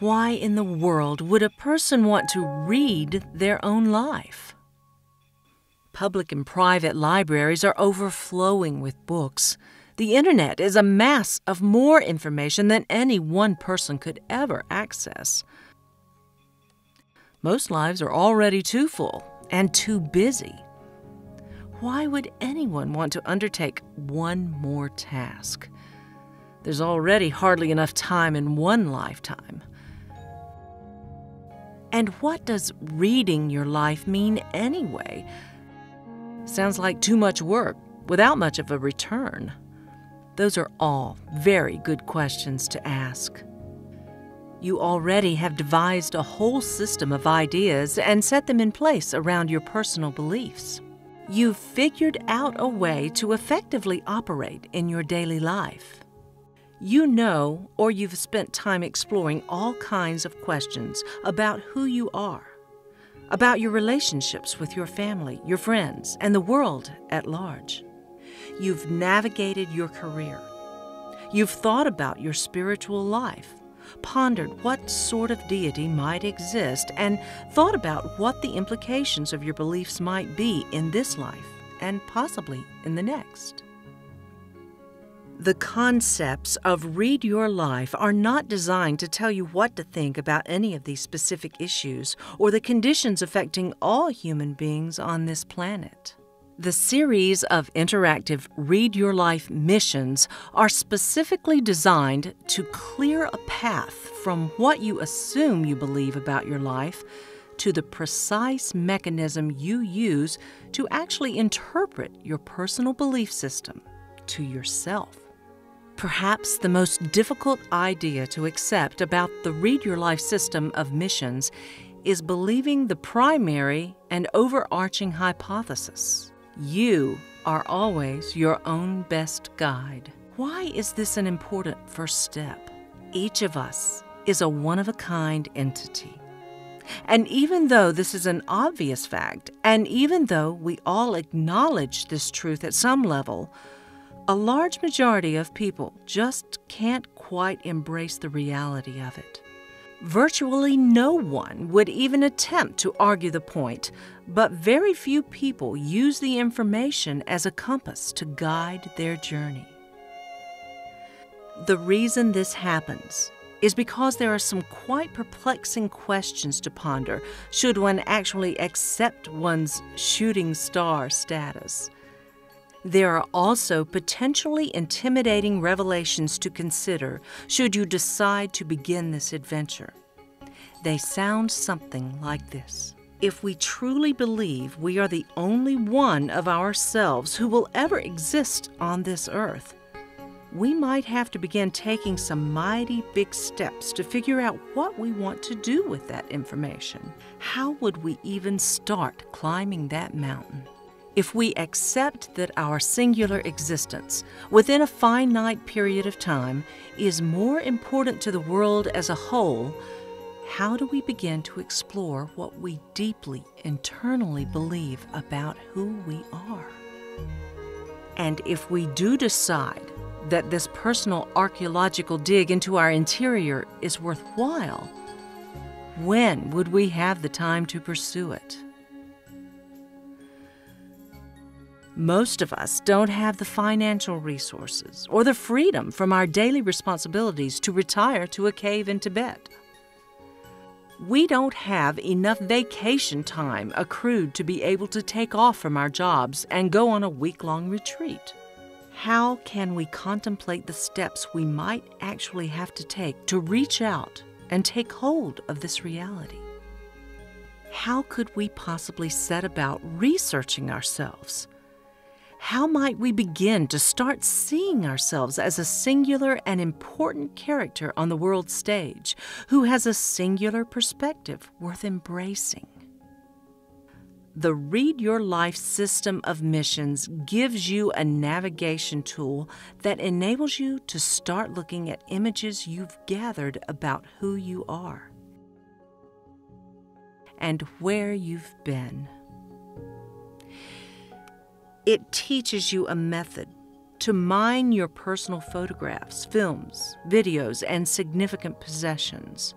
Why in the world would a person want to read their own life? Public and private libraries are overflowing with books. The internet is a mass of more information than any one person could ever access. Most lives are already too full and too busy. Why would anyone want to undertake one more task? There's already hardly enough time in one lifetime. And what does reading your life mean anyway? Sounds like too much work without much of a return. Those are all very good questions to ask. You already have devised a whole system of ideas and set them in place around your personal beliefs. You've figured out a way to effectively operate in your daily life. You know, or you've spent time exploring all kinds of questions about who you are, about your relationships with your family, your friends, and the world at large. You've navigated your career. You've thought about your spiritual life, pondered what sort of deity might exist, and thought about what the implications of your beliefs might be in this life and possibly in the next. The concepts of Read Your Life are not designed to tell you what to think about any of these specific issues or the conditions affecting all human beings on this planet. The series of interactive Read Your Life missions are specifically designed to clear a path from what you assume you believe about your life to the precise mechanism you use to actually interpret your personal belief system to yourself. Perhaps the most difficult idea to accept about the Read Your Life system of missions is believing the primary and overarching hypothesis. You are always your own best guide. Why is this an important first step? Each of us is a one-of-a-kind entity. And even though this is an obvious fact, and even though we all acknowledge this truth at some level, a large majority of people just can't quite embrace the reality of it. Virtually no one would even attempt to argue the point, but very few people use the information as a compass to guide their journey. The reason this happens is because there are some quite perplexing questions to ponder should one actually accept one's shooting star status. There are also potentially intimidating revelations to consider should you decide to begin this adventure. They sound something like this. If we truly believe we are the only one of ourselves who will ever exist on this earth, we might have to begin taking some mighty big steps to figure out what we want to do with that information. How would we even start climbing that mountain? If we accept that our singular existence within a finite period of time is more important to the world as a whole, how do we begin to explore what we deeply internally believe about who we are? And if we do decide that this personal archaeological dig into our interior is worthwhile, when would we have the time to pursue it? Most of us don't have the financial resources or the freedom from our daily responsibilities to retire to a cave in Tibet. We don't have enough vacation time accrued to be able to take off from our jobs and go on a week-long retreat. How can we contemplate the steps we might actually have to take to reach out and take hold of this reality? How could we possibly set about researching ourselves? How might we begin to start seeing ourselves as a singular and important character on the world stage who has a singular perspective worth embracing? The Read Your Life system of missions gives you a navigation tool that enables you to start looking at images you've gathered about who you are and where you've been. It teaches you a method to mine your personal photographs, films, videos, and significant possessions.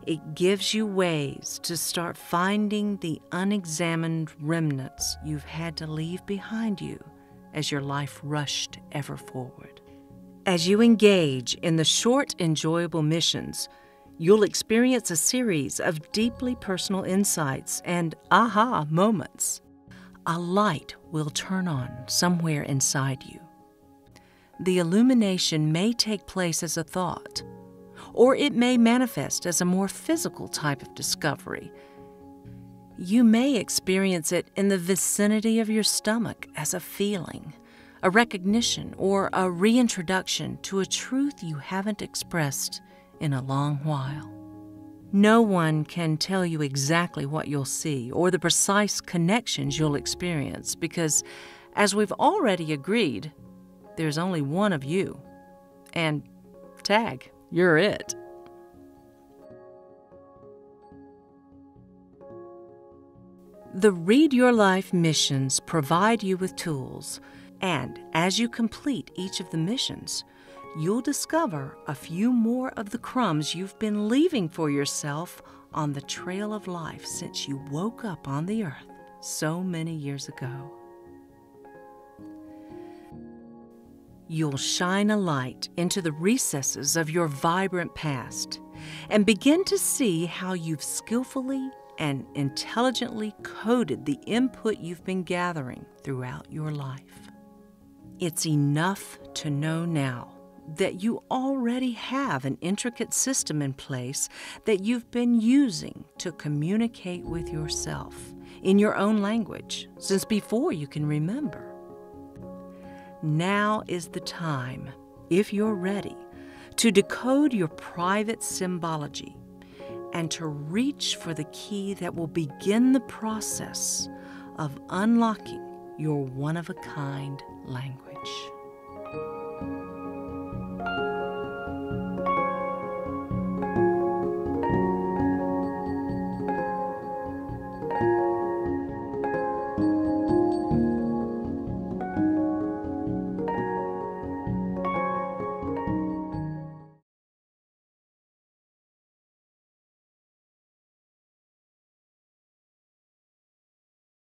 It gives you ways to start finding the unexamined remnants you've had to leave behind you as your life rushed ever forward. As you engage in the short, enjoyable missions, you'll experience a series of deeply personal insights and aha moments. A light will turn on somewhere inside you. The illumination may take place as a thought, or it may manifest as a more physical type of discovery. You may experience it in the vicinity of your stomach as a feeling, a recognition, or a reintroduction to a truth you haven't expressed in a long while. No one can tell you exactly what you'll see or the precise connections you'll experience because, as we've already agreed, there's only one of you. And tag, you're it. The Read Your Life missions provide you with tools, and as you complete each of the missions, you'll discover a few more of the crumbs you've been leaving for yourself on the trail of life since you woke up on the earth so many years ago. You'll shine a light into the recesses of your vibrant past and begin to see how you've skillfully and intelligently coded the input you've been gathering throughout your life. It's enough to know now that you already have an intricate system in place that you've been using to communicate with yourself in your own language since before you can remember. Now is the time, if you're ready, to decode your private symbology and to reach for the key that will begin the process of unlocking your one-of-a-kind language.